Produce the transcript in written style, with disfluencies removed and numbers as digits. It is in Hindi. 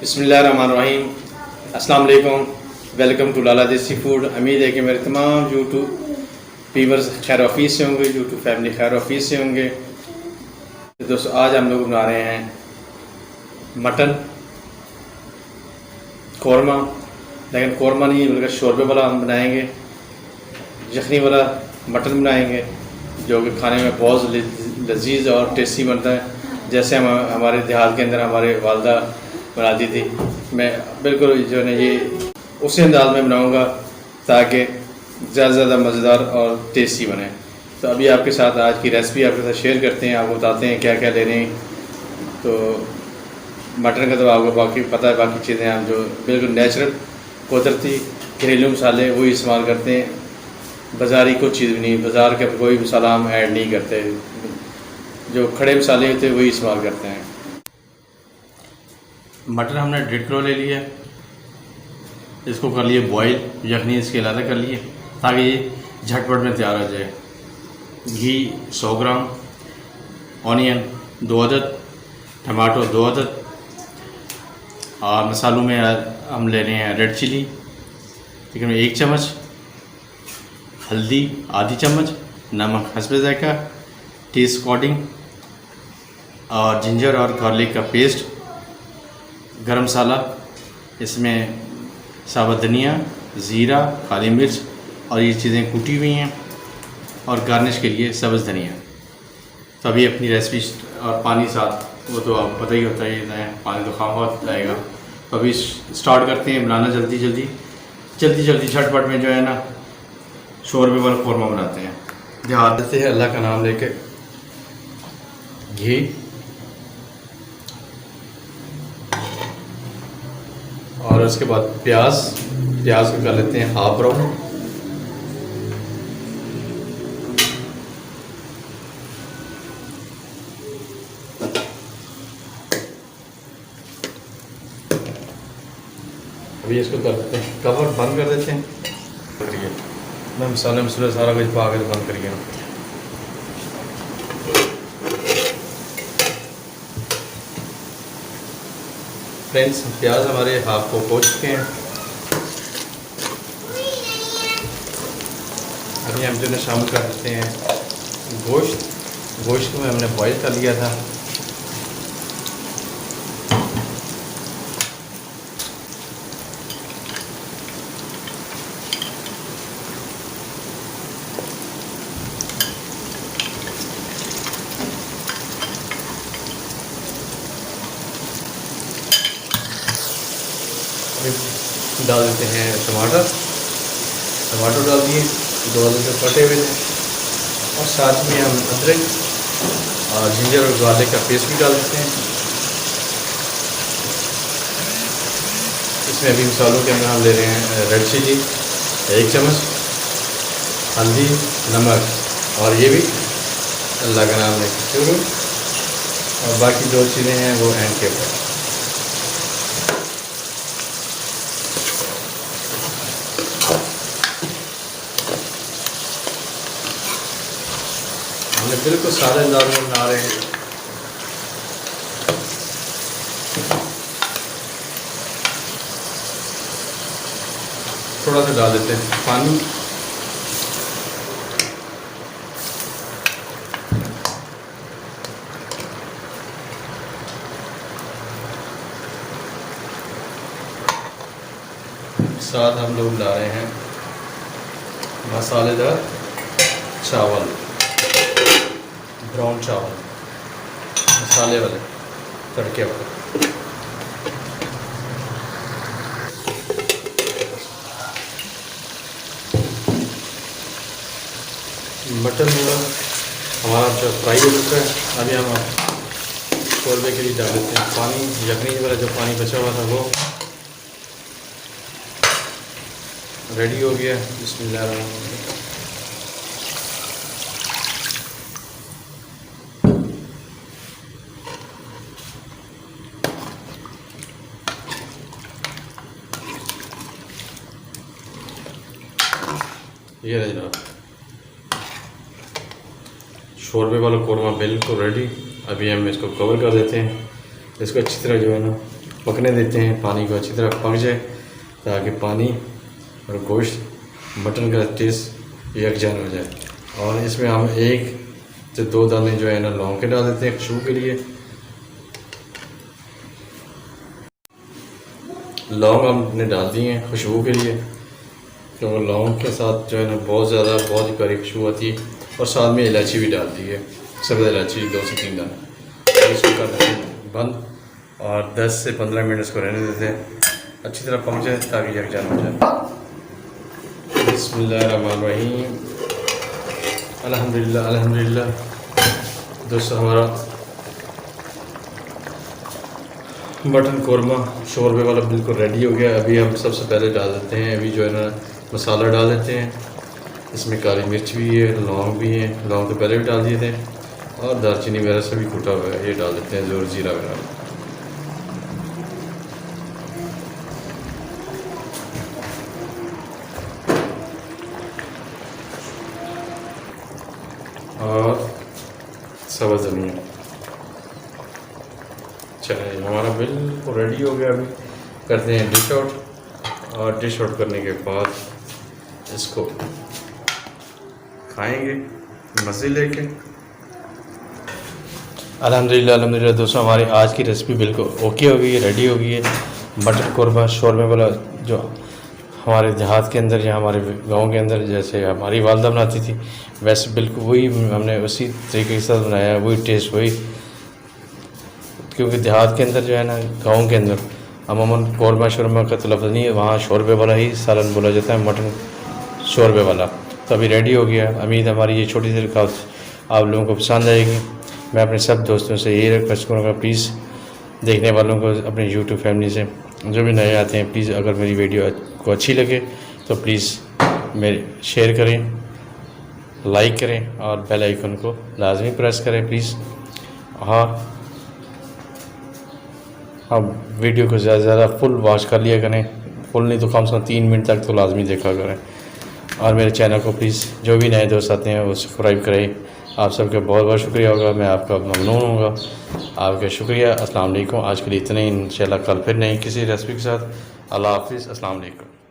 बिस्मिल्लाहिर्रहमानिर्रहीम। अस्सलाम वालेकुम। वेलकम टू लाला देसी फूड। उम्मीद है कि मेरे तमाम यूट्यूब व्यूअर्स खैर ऑफिस से होंगे, यूट्यूब फैमिली खैर ऑफिस से होंगे। तो दोस्तों आज हम लोग बना रहे हैं मटन कौरमा, लेकिन कौरमा नहीं बल्कि शोरबे वाला हम बनाएंगे, यखनी वाला मटन बनाएंगे जो कि खाने में बहुत लजीज और टेस्टी बनता है। जैसे हम हमारे देहात के अंदर हमारे वालदा बनाती थी, मैं बिल्कुल जो है ये उसी अंदाज में बनाऊंगा ताकि ज़्यादा से ज़्यादा मज़ेदार और टेस्टी बने। तो अभी आपके साथ आज की रेसिपी आपके साथ शेयर करते हैं, आपको बताते हैं क्या क्या लेने हैं। तो मटन का तो आपको बाकी पता है, बाकी चीज़ें हम जो बिल्कुल नेचुरल कुदरती घरेलू मसाले वही इस्तेमाल करते हैं, बाज़ारी कुछ चीज़ भी नहीं, बाज़ार के कोई मसाला हम ऐड नहीं करते, जो खड़े मसाले होते हैं वही इस्तेमाल करते हैं। मटन हमने 1.5 किलो ले लिया, इसको कर लिए बॉयल, यखनी इसके अलग कर लिए ताकि ये झटपट में तैयार हो जाए। घी 100 ग्राम, ऑनियन 2 अदद, टमाटो 2 अदद, और मसालों में हम ले रहे हैं रेड चिली चिकन में 1 चम्मच, हल्दी आधी चम्मच, नमक हस्बे ज़ायका, टेस्ट अकॉर्डिंग, और जिंजर और गार्लिक का पेस्ट, गरम मसाला, इसमें साबुत धनिया, ज़ीरा, काली मिर्च और ये चीज़ें कूटी हुई हैं, और गार्निश के लिए सब्ज़ धनिया। तो अभी अपनी रेसिपी और पानी साथ वो तो आप पता ही होता है, पानी तो खाम जाएगा। तो अभी स्टार्ट करते हैं बनाना, जल्दी झटपट में जो है ना शोरबे वाला कौरमा बनाते हैं। ध्यान देते हैं अल्लाह का नाम लेके, घी और उसके बाद प्याज को कर लेते हैं हाफ ब्राउन। अभी इसको कर देते हैं कवर, बंद कर देते हैं। मैं मसाले सारा कुछ पा कर बंद कर गया। फ्रेंड्स, प्याज हमारे हाफ को हो चुके हैं। अभी हम जो है शामिल कर देते हैं गोश्त को हमने बॉईल कर लिया था। डाल देते हैं टमाटर डाल दिए, 2 अदरक कटे हुए थे, और साथ में हम अदरक और जिंजर और गार्लिक का पेस्ट भी डाल देते हैं। इसमें अभी मसालों के अंदर हम ले रहे हैं रेड चिली 1 चम्मच, हल्दी, नमक, और ये भी अल्लाह का नाम लेके शुरू, और बाकी जो चीज़ें हैं वो एंड के ऊपर। हमने बिल्कुल सादे अंदाज में बना रहे हैं। थोड़ा सा डाल देते हैं पानी, साथ हम लोग ला रहे हैं मसालेदार चावल, ब्राउन चावल, मसाले वाले, तड़के वाले। मटन हमारा जो फ्राई हो चुका है, अभी हम शोरबे के लिए डाल देते हैं पानी। यखनी वाला जो पानी बचा हुआ था वो रेडी हो गया। बिस्मिल्लाह। ये रहे जनाब शोरबे वाला कौरमा बिल्कुल रेडी। अभी हम इसको कवर कर देते हैं, इसको अच्छी तरह जो है ना पकने देते हैं, पानी को अच्छी तरह पक जाए ताकि पानी और गोश्त मटन का टेस्ट यकजान हो जाए। और इसमें हम 1 से 2 दाने जो है ना लौंग के डाल देते हैं खुशबू के लिए। लौंग हमने डाल दिए हैं खुशबू के लिए, तो लौंग के साथ जो है ना बहुत ही प्यारी खुशबू आती है। और साथ में इलायची भी डाल दी है, सफ़ेद इलायची 2 से 3 दाना। इसको कर देते हैं बंद और 10 से 15 मिनट इसको रहने देते हैं अच्छी तरह पक जाए ताकि यकजान हो जाए। बिस्मिल्लाहिर्रहमानिर्रहीम, अल्हम्दुलिल्लाह अल्हम्दुलिल्लाह। दोस्तों हमारा मटन कौरमा शोरबे वाला बिल्कुल रेडी हो गया। अभी हम सबसे पहले डाल देते हैं, अभी जो है ना मसाला डाल देते हैं। इसमें काली मिर्च भी है, लौंग भी है, लौंग तो पहले भी डाल दिए थे, और दालचीनी वगैरह से भी कूटा हुआ है, ये डाल देते हैं, ज़रूर जीरा वगैरह। और सब्ज़ धनिया। चलिए हमारा बिल्कुल रेडी हो गया। अभी करते हैं डिश आउट, और डिश आउट करने के बाद इसको खाएंगे मज़े लेके। अल्हम्दुलिल्लाह अल्हम्दुलिल्लाह। दोस्तों हमारी आज की रेसिपी बिल्कुल ओके हो गई है, रेडी हो गई है। मटन कौरमा शोरमे वाला जो हमारे देहात के अंदर या हमारे गांव के अंदर जैसे हमारी वालदा बनाती थी, वैसे बिल्कुल वही हमने उसी तरीके के साथ बनाया, वही टेस्ट वही। क्योंकि देहात के अंदर जो है ना, गाँव के अंदर अमूमन कौरमा शोरमा का तो लफ्ज़ नहीं है, वहाँ शोरबे वाला ही सालन बोला जाता है, मटन शोरबे वाला। तो अभी रेडी हो गया। उम्मीद हमारी ये छोटी सी रिक्वेस्ट आप लोगों को पसंद आएगी। मैं अपने सब दोस्तों से यही रिक्वेस्ट करूँगा, प्लीज़ देखने वालों को, अपनी यूट्यूब फैमिली से जो भी नए आते हैं, प्लीज़ अगर मेरी वीडियो को अच्छी लगे तो प्लीज़ मेरे शेयर करें, लाइक करें और बेल आइकन को लाजमी प्रेस करें प्लीज़। और अब वीडियो को ज़्यादा से ज़्यादा फुल वॉच कर लिया करें, फुल नहीं तो कम से कम 3 मिनट तक तो लाजमी देखा करें। और मेरे चैनल को प्लीज़ जो भी नए दोस्त आते हैं वो सब्सक्राइब करें। आप सबका बहुत बहुत शुक्रिया होगा, मैं आपका ममनून होगा, आपका शुक्रिया। अस्सलाम वालेकुम। आज के लिए इतना ही, इंशाल्लाह कल फिर नई किसी रेसिपी के साथ। अल्लाह हाफिज़, अस्सलाम वालेकुम।